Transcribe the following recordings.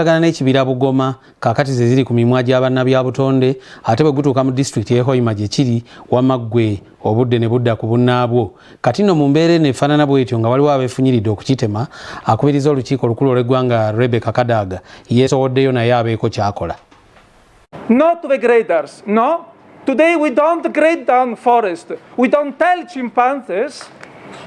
EKIBIRA Bugoma kakati ziri ku mimwa gy'abannabyabutonde ate bwe gutuuka mu district y'e Hoima gye kiri wamaggwe obudde ne budda ku bunnaabwo. Kati nno mu mbeera eno efaanana bw'etyo nga waliwo abeefunyiridde okukitema, akubiriza olukiiko olukulu olw'eggwanga Kadaga yeesowoddeyo naye abeeko ky'akola. Not the graders, no. Today we don't grade down forest. We don't tell chimpanzees,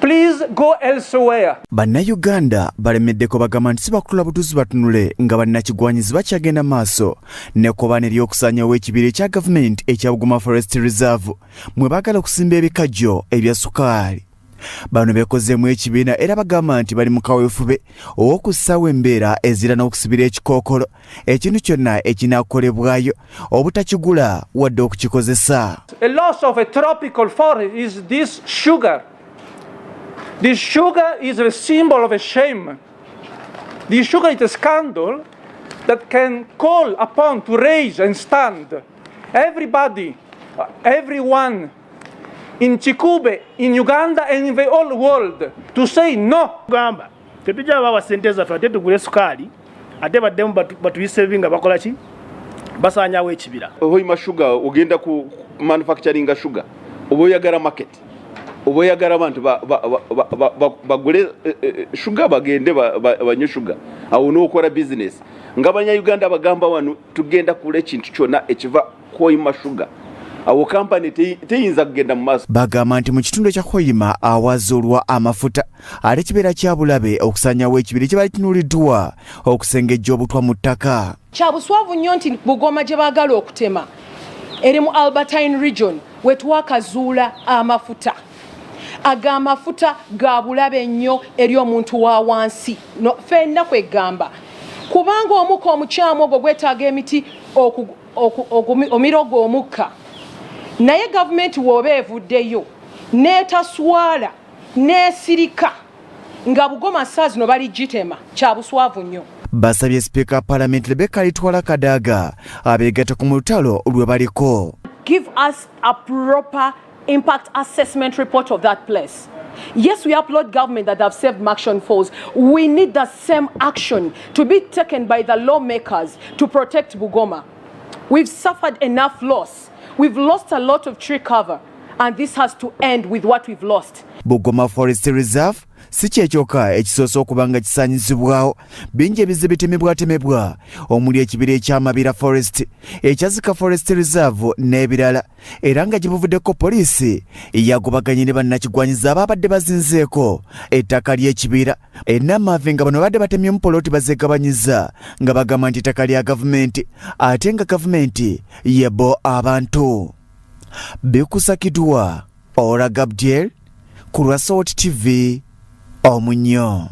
please go elsewhere. Bannayuganda balemeddeko bagamba nti sibakutula butuuzi batunule nga bannakigwanyizi bakyagenda maaso nekkobaana ery'okusaanyawo ekibira ekya gavumenti ekya Bugoma Forest Reserve mwe baagala okusimba ebikajjo ebya sukaali. Bano beekozeemu ekibiina era bagamba nti bali mu kaweefube ow'okussaawo embeera ezira n'okusibira ekikookolo ekintu kyonna ekinaakolebwayo obutakigula wadde okukikozesa. A loss of a tropical forest is this sugar. This sugar is a symbol of a shame. This sugar is a scandal that can call upon to raise and stand everybody, everyone in Chikube, in Uganda and in the whole world to say no. Gamba, tetujja bawa sente zaffe ate tugule sukaali ate baddemu batuyisevinga bakola ki? Basaanyawo ekibira. Hoima sugar ogenda ku manufacturing sugar. Oba oyagala market. Oba oyagala abantu bagule sugar bagende banywe sugar. Awo n'okola business. Nga Bannayuganda bagamba wano tugenda kula ekintu kyonna ekiva ku Hoima sugar. Awo kampani teyinza kugenda mu maaso. Bagamba nti mu kitundu ekya Hoima awazuulwa amafuta ate kibeera kya bulabe okusaanyawo ekibira ekibali kinuuliddwa okusengejja obutwa mu ttaka. Kya buswavu nnyo nti Bugoma gye baagala okutema eri mu Albertine region we twakazuula amafuta. Aga amafuta ga bulabe nnyo eri omuntu wa wansi. No, ffenna kwegamba kubanga omukka omukyamu ogwo gwetaaga emiti omirogo omukka. Naye gavumenti w'oba evuddeyo n'etaswala n'esirika nga Bugoma saa zino bali gitema kya buswavu nnyo. Basabye Sipiika Parliament Rebecca Kadaga abeegatte ku lutalo lwe baliko. Give us a proper impact assessment report of that place. Yes, we applaud government that have saved Action Falls. We need the same action to be taken by the lawmakers to protect Bugoma. We've suffered enough loss. We've lost a lot of tree cover, and this has to end with what we've lost. Bugoma Forest Reserve si kyekyoka ekisoose okuba nga kisaanyizibwawo bingi ebizibu bitemebwatemebwa omuli ekibira eky'Amabira Forest, ekyazika Forest Reserve n'ebirala era nga gibuvuddeko poliisi yagobaganye ne bannakigwanyizi abaabadde bazinzeeko ettaka ly'ekibira ennamave nga bano babadde batemyemu poloti bazeegabanyiza nga bagamba nti ettaka lya gavumenti ate nga gavumenti yebo abantu. Bikusakidwa Ora Gabdiel ku Swat TV Omunyo.